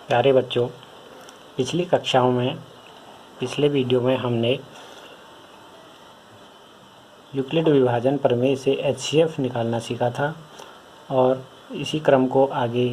प्यारे बच्चों, पिछली कक्षाओं में पिछले वीडियो में हमने यूक्लिड विभाजन प्रमेय से HCF निकालना सीखा था और इसी क्रम को आगे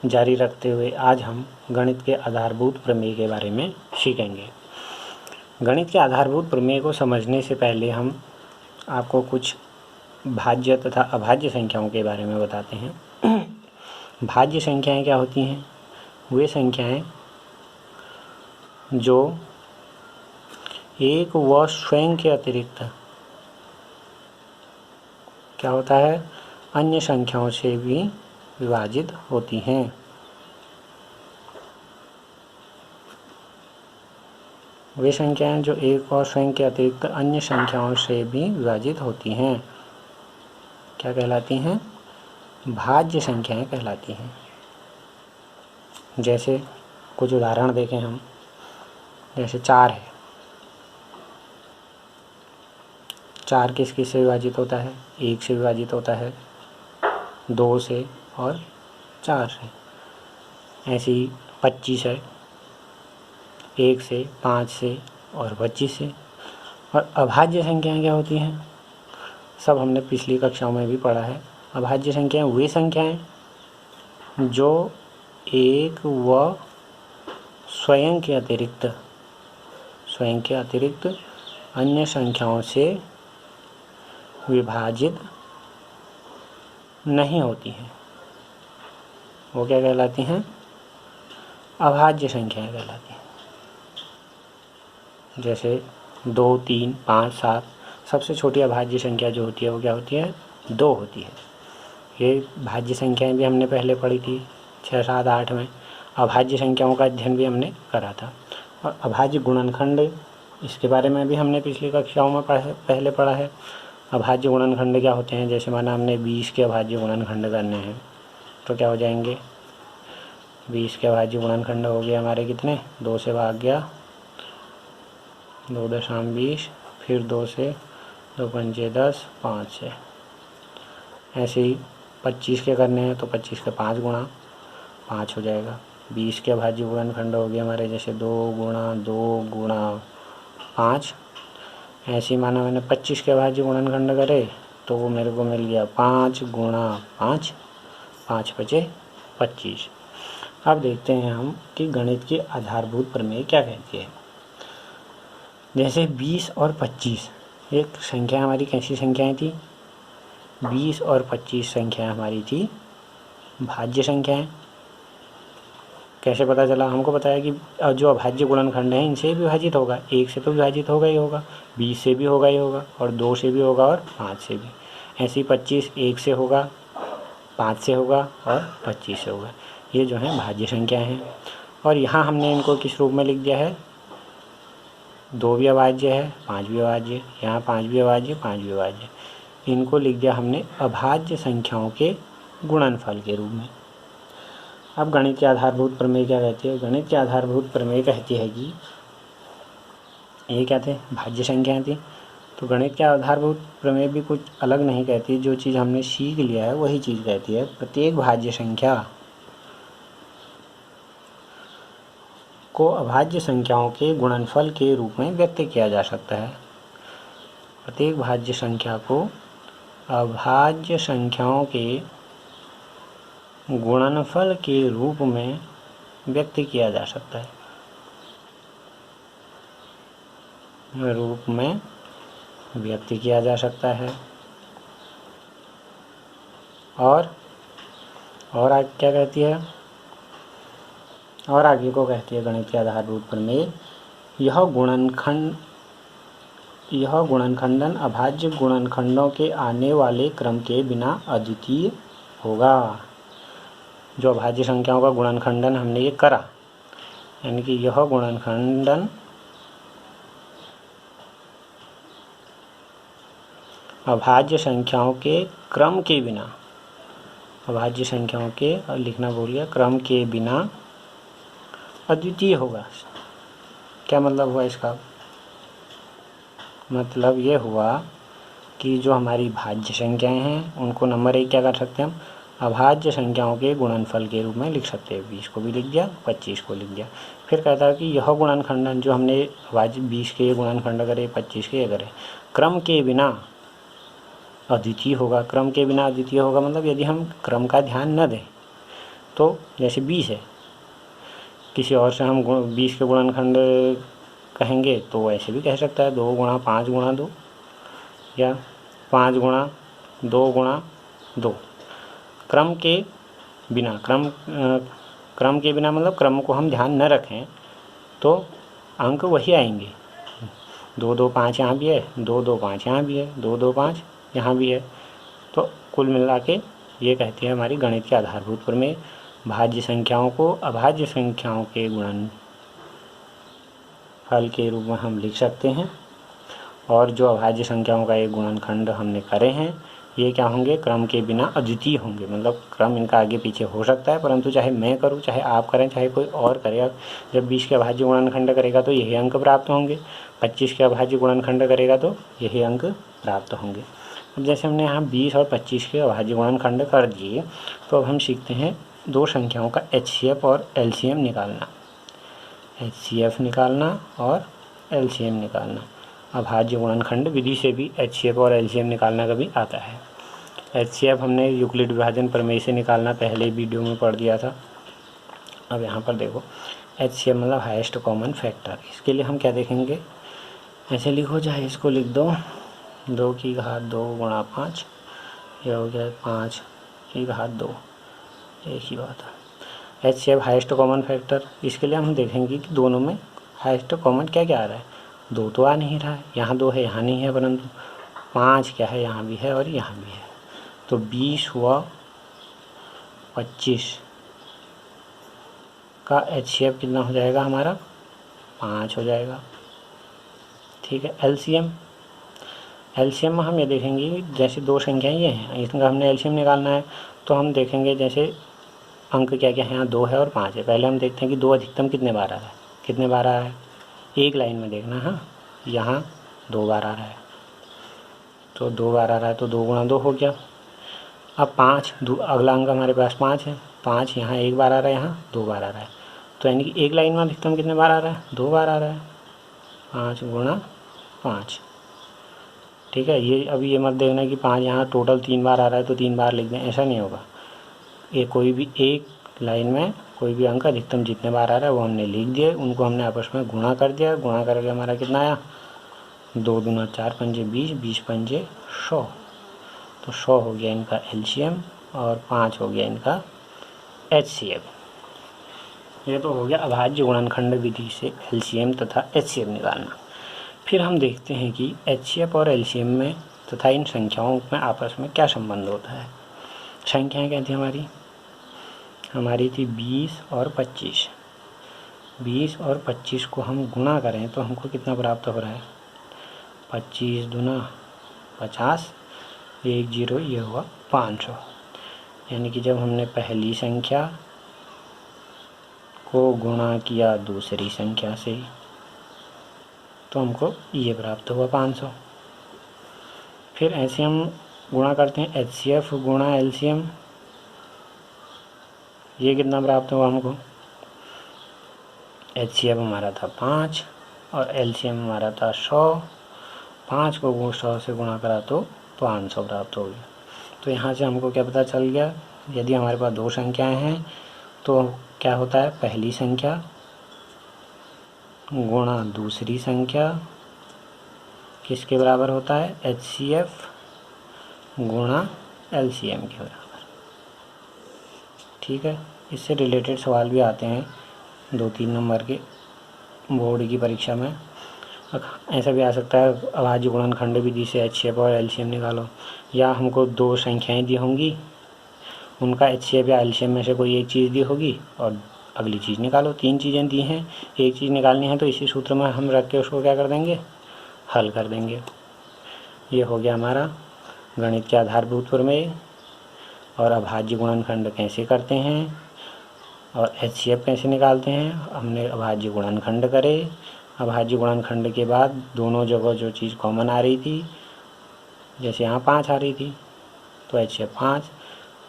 जारी रखते हुए आज हम गणित के आधारभूत प्रमेय के बारे में सीखेंगे। गणित के आधारभूत प्रमेय को समझने से पहले हम आपको कुछ भाज्य तथा अभाज्य संख्याओं के बारे में बताते हैं। भाज्य संख्याएं क्या होती हैं? वे संख्याएं जो एक व स्वयं के अतिरिक्त क्या होता है, अन्य संख्याओं से भी विभाजित होती हैं। वे संख्याएं जो एक और स्वयं के अतिरिक्त अन्य संख्याओं से भी विभाजित होती हैं क्या कहलाती हैं? भाज्य संख्याएं कहलाती हैं। जैसे कुछ उदाहरण देखें हम। जैसे 4 है। 4 किस किस से विभाजित होता है? 1 से विभाजित होता है, 2 से और 4 से। ऐसे ही 25 है, 1 से, 5 से और 25 से। और अभाज्य संख्याएं क्या होती हैं? सब हमने पिछली कक्षाओं में भी पढ़ा है। अभाज्य संख्याएं वे संख्याएं जो एक व स्वयं के अतिरिक्त अन्य संख्याओं से विभाजित नहीं होती हैं, वो क्या कहलाती हैं? अभाज्य संख्याएं कहलाती हैं। जैसे 2, 3, 5, 7। सबसे छोटी अभाज्य संख्या जो होती है वो क्या होती है? 2 होती है। ये भाज्य संख्याएं भी हमने पहले पढ़ी थी 6, 7, 8 में। अभाज्य संख्याओं का अध्ययन भी हमने करा था। और अभाज्य गुणनखंड, इसके बारे में भी हमने पिछली कक्षाओं में पहले पढ़ा है। अभाज्य गुणनखंड क्या होते हैं? जैसे माना हमने 20 के अभाज्य गुणनखंड करने हैं तो क्या हो जाएंगे? 20 के अभाज्य गुणनखंड हो गए हमारे कितने? 2 से भाग गया 2.20, फिर 2 से, 2 पंचे 10, 5 से। ऐसे ही 25 के करने हैं तो 25 के 5 गुणा 5 हो जाएगा। 20 के अभाज्य गुणनखंड हो गए हमारे, जैसे 2 गुणा 2 गुणा 5। ऐसे ही माना मैंने 25 के अभाज्य गुणनखंड करे तो वो मेरे को मिल गया 5 गुणा 5, 5 बचे 25। अब देखते हैं हम कि गणित की आधारभूत प्रमेय क्या कहती है। जैसे 20 और 25 एक संख्या हमारी कैसी संख्याएं थी? 20 और 25 संख्या हमारी थी भाज्य संख्याएं। कैसे पता चला? हमको बताया कि जो अभाज्य गुणनखंड है इनसे विभाजित होगा। 1 से तो विभाजित होगा ही होगा, 20 से भी होगा ही होगा, और 2 से भी होगा और 5 से भी। ऐसे ही 25 1 से होगा, 5 से होगा और 25 से होगा। ये जो है भाज्य संख्या हैं। और यहाँ हमने इनको किस रूप में लिख दिया है? 2 भी अभाज्य है, 5 भी अभाज्य, यहाँ 5 भी अभाज्य, 5 भी अभाज्य। इनको लिख दिया हमने अभाज्य संख्याओं के गुणनफल के रूप में। अब गणित के आधारभूत प्रमेय क्या कहती है? गणित के आधारभूत प्रमेय कहती है कि ये क्या थे? भाज्य संख्याएं थी। तो गणित के आधारभूत प्रमेय भी कुछ अलग नहीं कहती। जो चीज़ हमने सीख लिया है वही चीज़ कहती है। प्रत्येक भाज्य संख्या को अभाज्य संख्याओं के गुणनफल के रूप में व्यक्त किया जा सकता है। प्रत्येक भाज्य संख्या को अभाज्य संख्याओं के गुणनफल के रूप में व्यक्त किया जा सकता है। रूप में व्यक्त किया जा सकता है। और आगे क्या कहती है? और आगे को कहती है गणित के आधारभूत प्रमेय, यह गुणनखंडन अभाज्य गुणनखंडों के आने वाले क्रम के बिना अद्वितीय होगा। जो अभाज्य संख्याओं का गुणनखंडन हमने ये करा, यानी कि यह गुणनखंडन अभाज्य संख्याओं के क्रम के बिना, अभाज्य संख्याओं के, और लिखना भूल गया, क्रम के बिना अद्वितीय होगा। क्या मतलब हुआ इसका? मतलब ये हुआ कि जो हमारी भाज्य संख्याएं हैं उनको नंबर 1 क्या कर सकते हैं हम? अभाज्य संख्याओं के गुणनफल के रूप में लिख सकते हैं। 20 को भी लिख दिया, 25 को लिख दिया। फिर कहता है कि यह गुणनखंडन जो हमने अभाज्य 20 के गुणनखंड करे, 25 के करे, क्रम के बिना अद्वितीय होगा। क्रम के बिना अद्वितीय होगा मतलब यदि हम क्रम का ध्यान न दें तो जैसे 20 है, किसी और से हम 20 के गुणनखंड कहेंगे तो ऐसे भी कह सकता है 2 गुणा 5 गुणा 2 या 5 गुणा 2 गुणा 2। क्रम के बिना क्रम के बिना मतलब क्रम को हम ध्यान न रखें तो अंक वही आएंगे। 2 2 5 यहाँ भी है, 2 2 5 यहाँ भी है, 2 2 5 यहाँ भी है। तो कुल मिला के ये कहती है हमारी गणित के आधारभूत प्रमेय, भाज्य संख्याओं को अभाज्य संख्याओं के गुणनफल के रूप में हम लिख सकते हैं। और जो अभाज्य संख्याओं का एक गुणनखंड हमने करे हैं ये क्या होंगे, क्रम के बिना अद्वितीय होंगे। मतलब क्रम इनका आगे पीछे हो सकता है परंतु चाहे मैं करूं, चाहे आप करें, चाहे कोई और करे, जब 20 के अभाज्य गुणनखंड करेगा तो यही अंक प्राप्त होंगे, 25 के अभाज्य गुणनखंड करेगा तो यही अंक प्राप्त होंगे। अब जैसे हमने यहाँ 20 और 25 के अभाज्य गुणनखंड कर दिए तो अब हम सीखते हैं दो संख्याओं का HCF और LCM निकालना। HCF निकालना और LCM निकालना। अभाज्य गुणनखंड विधि से भी HCF और LCM निकालना कभी आता है। HCF हमने यूक्लिड विभाजन प्रमेय से निकालना पहले वीडियो में पढ़ दिया था। अब यहाँ पर देखो HCF मतलब हाईएस्ट कॉमन फैक्टर। इसके लिए हम क्या देखेंगे, ऐसे लिखो, चाहे इसको लिख दो 2 की घात 2 गुणा 5, यह हो गया 5 की घात 2, एक ही बात है। HCF हाईएस्ट कॉमन फैक्टर, इसके लिए हम देखेंगे कि दोनों में हाईएस्ट कॉमन क्या क्या आ रहा है। 2 तो आ नहीं रहा है, यहाँ 2 है यहाँ नहीं है, परंतु 5 क्या है यहाँ भी है और यहाँ भी है। तो 20 हुआ 25 का HCF कितना हो जाएगा हमारा, 5 हो जाएगा। ठीक है। LCM में हम ये देखेंगे कि जैसे दो संख्याएं ये हैं, इनका हमने LCM निकालना है तो हम देखेंगे जैसे अंक क्या क्या है, यहाँ 2 है और 5 है। पहले हम देखते हैं कि 2 अधिकतम कितने बार आ रहा है, कितने बार आ रहा है, एक लाइन में देखना। हाँ, यहाँ 2 बार आ रहा है, तो 2 बार आ रहा है तो 2 गुणा 2 हो गया। अब 5 अगला अंक हमारे पास 5 है, 5 यहाँ 1 बार आ रहा है, यहाँ 2 बार आ रहा है, तो यानी कि एक लाइन में अधिकतम कितने बार आ रहा है, 2 बार आ रहा है, 5 गुणा 5। ठीक है। ये अभी ये मत देखना कि 5 यहाँ टोटल 3 बार आ रहा है तो 3 बार लिख दें, ऐसा नहीं होगा। ये कोई भी एक लाइन में कोई भी अंक अधिकतम जितने बार आ रहा है वो हमने लिख दिए, उनको हमने आपस में गुणा कर दिया। गुणा करके हमारा कितना आया, 2 दूना 4 पंजे 20, 20 पंजे 100, तो 100 हो गया इनका LCM और 5 हो गया इनका HCF। ये तो हो गया अभाज्य गुणनखंड विधि से LCM तथा HCF निकालना। फिर हम देखते हैं कि HCF और LCM में तथा इन संख्याओं में आपस में क्या संबंध होता है। संख्याएं क्या थी हमारी थी 20 और 25। 20 और 25 को हम गुणा करें तो हमको कितना प्राप्त हो रहा है, 25 दूना 50, 1 0, ये हुआ 500। यानी कि जब हमने पहली संख्या को गुणा किया दूसरी संख्या से तो हमको ये प्राप्त हुआ 500। फिर ऐसे हम गुणा करते हैं HCF गुणा LCM, ये कितना प्राप्त हुआ हमको, HCF हमारा था 5 और LCM हमारा था 100। 5 को 100 से गुणा करा तो 500 प्राप्त हो गया। तो यहाँ से हमको क्या पता चल गया, यदि हमारे पास दो संख्याएं हैं तो क्या होता है, पहली संख्या गुणा दूसरी संख्या किसके बराबर होता है, HCF गुणा LCM के बराबर। ठीक है। इससे रिलेटेड सवाल भी आते हैं 2-3 नंबर के बोर्ड की परीक्षा में। ऐसा भी आ सकता है अभाज्य गुणनखंड विधि से HCF और LCM निकालो, या हमको दो संख्याएं दी होंगी, उनका HCF या LCM में से कोई एक चीज़ दी होगी और अगली चीज़ निकालो। 3 चीज़ें दी हैं, एक चीज़ निकालनी है तो इसी सूत्र में हम रख के उसको क्या कर देंगे, हल कर देंगे। ये हो गया हमारा गणित के आधारभूत प्रमेय और अभाज्य गुणनखंड कैसे करते हैं और HCF कैसे निकालते हैं। हमने अभाज्य गुणनखंड करे, अभाज्य गुणनखंड के बाद दोनों जगह जो चीज़ कॉमन आ रही थी, जैसे यहाँ 5 आ रही थी तो HCF 5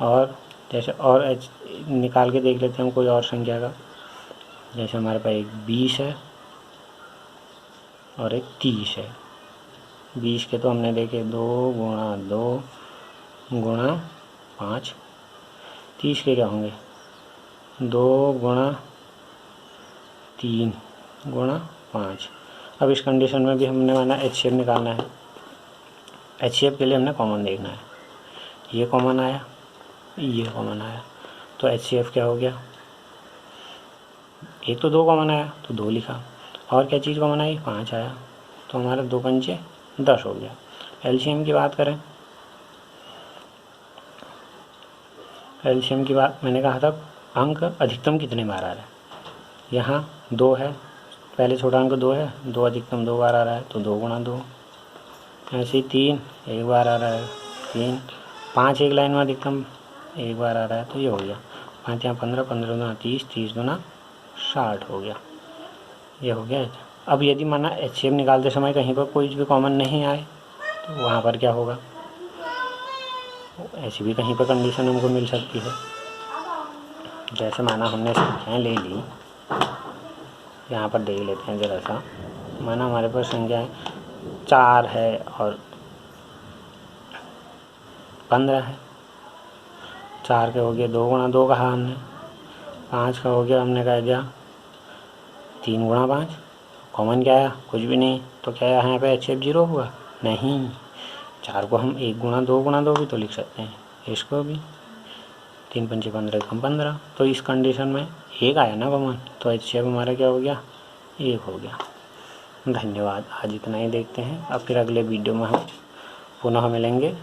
और जैसे और एच निकाल के देख लेते हैं हम कोई और संख्या का। जैसे हमारे पास एक 20 है और एक 30 है। 20 के तो हमने देखे 2 गुणा 2 गुणा 5। 30 के क्या होंगे 2 गुणा 3 गुणा 5। अब इस कंडीशन में भी हमने माना HCF निकालना है। HCF के लिए हमने कॉमन देखना है। ये कॉमन आया, ये कॉमन आया, तो HCF क्या हो गया, एक तो 2 कॉमन आया तो 2 लिखा, और क्या चीज़ कॉमन आई 5 आया, तो हमारा 2 पंचे 10 हो गया। LCM की बात करें, LCM की बात मैंने कहा था अंक अधिकतम कितने बार आ रहा है। यहाँ 2 है, पहले छोटा अंक 2 है, 2 अधिकतम 2 बार आ रहा है तो 2 गुणा 2। ऐसे ही 3 एक बार आ रहा है, 3 5 एक लाइन में अधिकतम एक बार आ रहा है तो ये हो गया 5 यहाँ 15, 15 दूना 30, 30 दूना 60 हो गया। ये हो गया। अब यदि माना HCF निकालते समय कहीं पर कोई भी कॉमन नहीं आए तो वहाँ पर क्या होगा, ऐसी भी कहीं पर कंडीशन हमको मिल सकती है। जैसे माना हमने संख्याएँ ले ली, यहाँ पर देख लेते हैं ज़रा सा। माना हमारे पास संख्याएँ 4 है और 15 है। 4 के हो गया 2 गुणा 2 कहा हमने, 5 का हो गया हमने कह दिया 3 गुणा 5। कॉमन क्या आया, कुछ भी नहीं, तो क्या यहाँ पे HCF 0 हुआ, नहीं। 4 को हम 1 गुणा 2 भी तो लिख सकते हैं, इसको भी 3 पंचे 15 कम 15, तो इस कंडीशन में एक आया ना कॉमन, तो HCF हमारा क्या हो गया, 1 हो गया। धन्यवाद, आज इतना ही देखते हैं। अब फिर अगले वीडियो में हम पुनः मिलेंगे।